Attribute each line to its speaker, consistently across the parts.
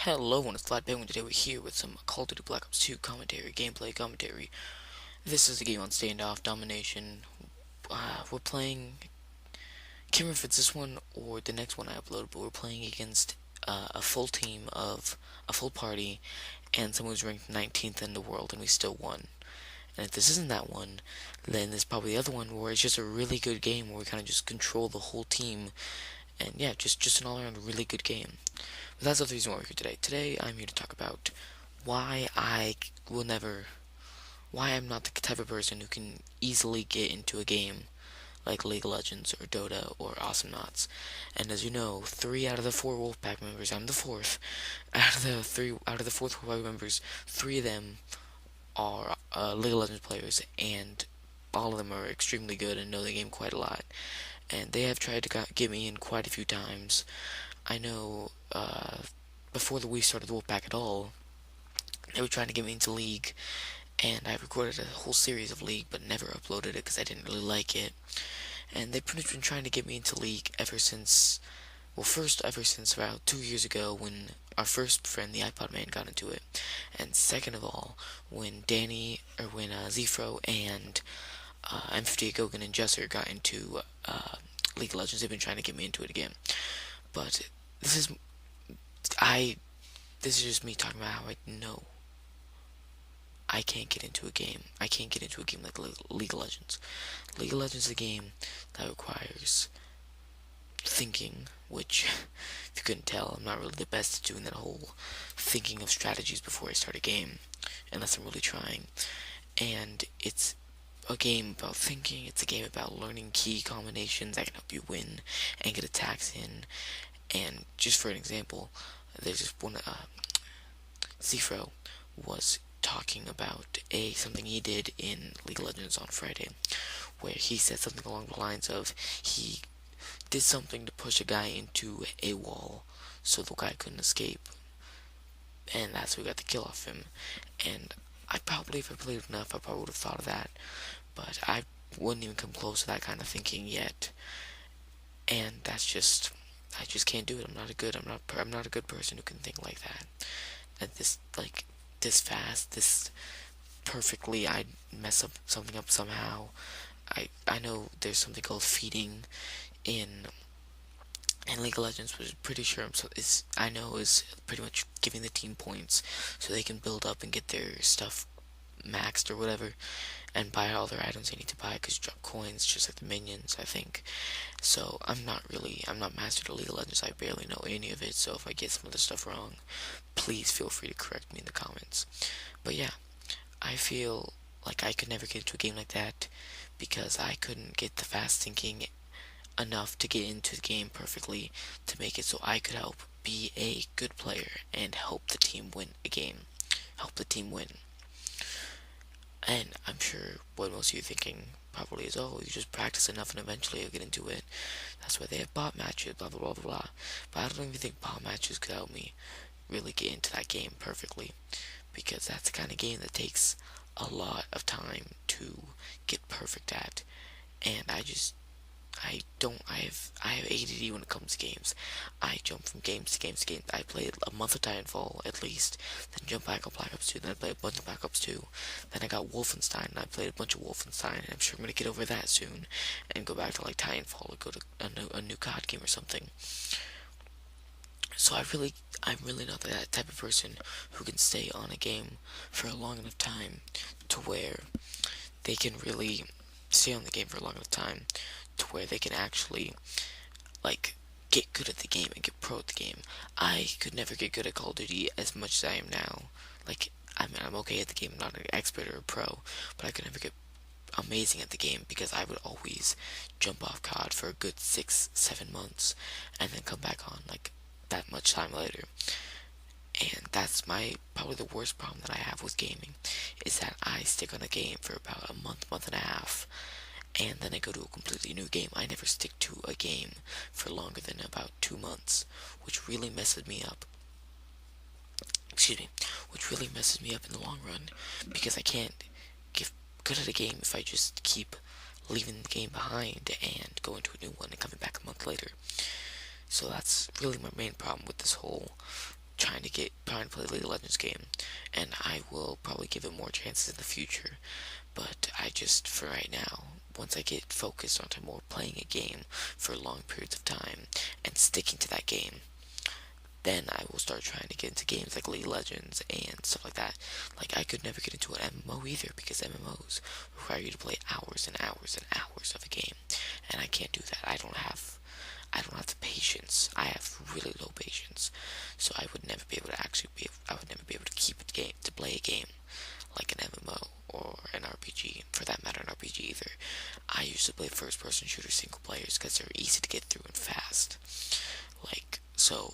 Speaker 1: Hello, and it's Flat Penguin. Today we're here with some Call of Duty Black Ops 2 commentary, gameplay commentary. This is the game on standoff domination. We're playing, can't remember if it's this one or the next one I uploaded, but we're playing against a full team of a full party and someone who's ranked 19th in the world, and we still won. And if this isn't that one, then there's probably the other one where it's just a really good game where we kind of just control the whole team. And yeah, just an all-around really good game. But that's not the reason why we're here today. Today, I'm here to talk about why I will never, why I'm not the type of person who can easily get into a game like League of Legends or Dota or Awesome Knots. And as you know, 3 out of the 4 Wolfpack members, I'm the fourth. Out of the fourth Wolfpack members, 3 of them are League of Legends players, and all of them are extremely good and know the game quite a lot. And they have tried to get me in quite a few times. I know before we started the Wolfpack at all, they were trying to get me into League, and I recorded a whole series of League, but never uploaded it because I didn't really like it. And they've pretty much been trying to get me into League ever since, well, first ever since about 2 years ago when our first friend, the iPod Man, got into it, and second of all, when Zfro and M58 Gogan and Jesser got into League of Legends. They've been trying to get me into it again, but this is I. This is just me talking about how I know I can't get into a game. I can't get into a game like League of Legends. League of Legends is a game that requires thinking, which, if you couldn't tell, I'm not really the best at doing that whole thinking of strategies before I start a game, unless I'm really trying. And it's a game about thinking. It's a game about learning key combinations that can help you win and get attacks in. And just for an example, there's this one, Zfro was talking about something he did in League of Legends on Friday, where he said something along the lines of he did something to push a guy into a wall so the guy couldn't escape, and that's how we got the kill off him. And I probably, if I played enough, I probably would have thought of that, but I wouldn't even come close to that kind of thinking yet. And I just can't do it. I'm not a good person who can think like that. At this fast, this perfectly, I'd mess up something up somehow. I know there's something called feeding in League of Legends, which is pretty sure I know is pretty much giving the team points so they can build up and get their stuff maxed or whatever, and buy all their items they need to buy, because you drop coins just like the minions, I think. So I'm not mastered at League of Legends. I barely know any of it, so if I get some of the stuff wrong, please feel free to correct me in the comments. But yeah, I feel like I could never get into a game like that because I couldn't get the fast thinking enough to get into the game perfectly to make it so I could help be a good player and help the team win a game. Help the team win. And I'm sure what most of you are thinking probably is, oh, you just practice enough and eventually you'll get into it. That's why they have bot matches, blah blah blah blah blah. But I don't even think bot matches could help me really get into that game perfectly, because that's the kind of game that takes a lot of time to get perfect at. And I have ADD when it comes to games. I jump from games to games to games. I played a month of Titanfall at least, then jump back on Black Ops 2, then I played a bunch of Black Ops 2, then I got Wolfenstein, and I played a bunch of Wolfenstein, and I'm sure I'm gonna get over that soon, and go back to like Titanfall, or go to a new COD game or something. So I'm really not that type of person who can stay on a game for a long enough time to where they can really stay on the game for a long enough time to where they can actually like get good at the game and get pro at the game. I could never get good at Call of Duty as much as I am now. Like, I mean, I'm okay at the game, I'm not an expert or a pro, but I could never get amazing at the game because I would always jump off COD for a good 6-7 months and then come back on like that much time later. And that's probably the worst problem that I have with gaming, is that I stick on a game for about a month and a half, and then I go to a completely new game. I never stick to a game for longer than about 2 months, which really messes me up. Excuse me, which really messes me up in the long run, because I can't get good at a game if I just keep leaving the game behind and going to a new one and coming back a month later. So that's really my main problem with this whole trying to play League of Legends game, and I will probably give it more chances in the future. But I just, for right now, once I get focused onto more playing a game for long periods of time and sticking to that game, then I will start trying to get into games like League of Legends and stuff like that. Like, I could never get into an MMO either, because MMOs require you to play hours and hours and hours of a game, and I can't do that. I don't have the patience. I have really low patience, so I would never be able to I would never be able to keep a game, to play a game like an MMO or an RPG, for that matter, an RPG either. I used to play first-person shooter single players because they're easy to get through and fast. Like, so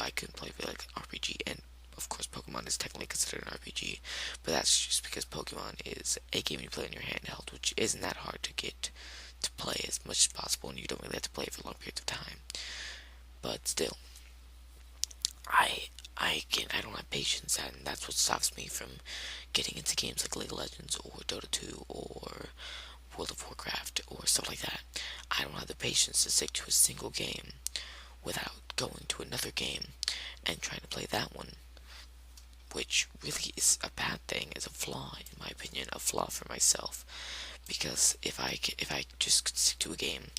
Speaker 1: I couldn't play like RPG, and of course Pokemon is technically considered an RPG, but that's just because Pokemon is a game you play in your handheld, which isn't that hard to get to play as much as possible, and you don't really have to play it for long periods of time. But still, I don't have patience, and that's what stops me from getting into games like League of Legends or Dota 2 or World of Warcraft or stuff like that. I don't have the patience to stick to a single game without going to another game and trying to play that one, which really is a bad thing, is a flaw in my opinion, a flaw for myself. Because if I just could stick to a game,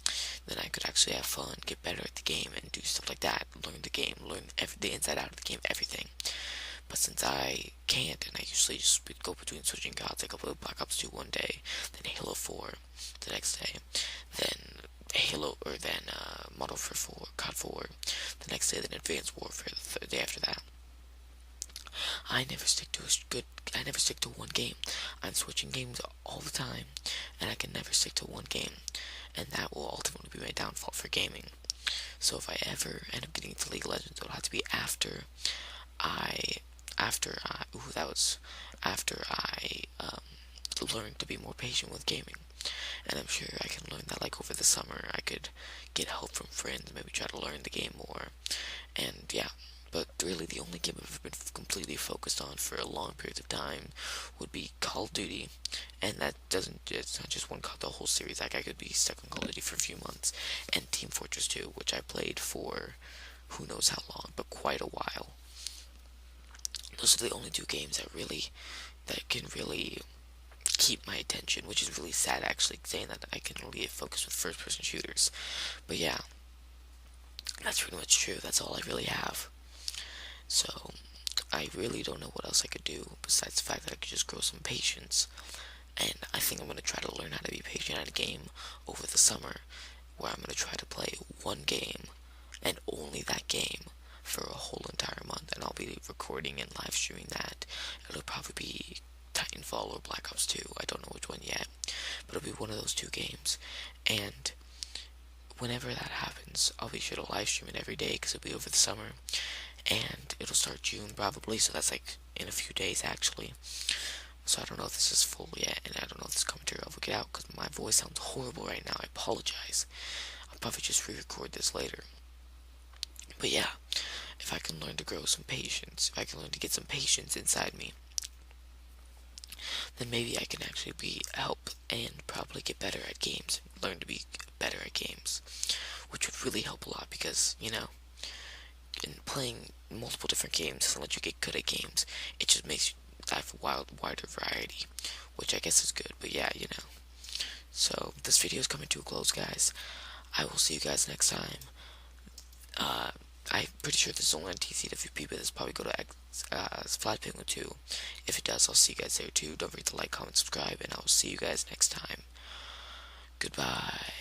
Speaker 1: then I could actually have fun, get better at the game, and do stuff like that. Learn the game, learn the inside out of the game, everything. But since I can't, and I usually just go between switching gods, like I'll play Black Ops 2 one day, then Halo 4 the next day, then Modern Warfare 4, COD 4 the next day, then Advanced Warfare the day after that. I never stick to one game. I'm switching games all the time, and I can never stick to one game, and that will ultimately be my downfall for gaming. So if I ever end up getting into League of Legends, it'll have to be I, after I learn to be more patient with gaming. And I'm sure I can learn that, like, over the summer. I could get help from friends, maybe try to learn the game more, and yeah. But really, the only game I've ever been completely focused on for a long period of time would be Call of Duty. And it's not just one COD, the whole series. Like, I could be stuck on Call of Duty for a few months. And Team Fortress 2, which I played for who knows how long, but quite a while. Those are the only two games that can really keep my attention, which is really sad, actually, saying that I can only get focused with first-person shooters. But yeah, that's pretty much true. That's all I really have. So, I really don't know what else I could do besides the fact that I could just grow some patience. And I think I'm going to try to learn how to be patient at a game over the summer, where I'm going to try to play one game, and only that game, for a whole entire month. And I'll be recording and live streaming that. It'll probably be Titanfall or Black Ops 2. I don't know which one yet, but it'll be one of those two games. And whenever that happens, I'll be sure to live stream it every day, because it'll be over the summer. And it'll start June probably, so that's like in a few days actually. So I don't know if this is full yet, and I don't know if this commentary will get out, because my voice sounds horrible right now. I apologize. I'll probably just re-record this later. But yeah, if I can learn to grow some patience, if I can learn to get some patience inside me, then maybe I can actually help and probably get better at games, learn to be better at games, which would really help a lot, because, in playing multiple different games doesn't let you get good at games. It just makes you have a wider variety, which I guess is good. But yeah, So this video is coming to a close, guys. I will see you guys next time. I'm pretty sure this is only on TCWP, but this probably go to Flat Penguin 2. If it does, I'll see you guys there too. Don't forget to like, comment, subscribe, and I'll see you guys next time. Goodbye.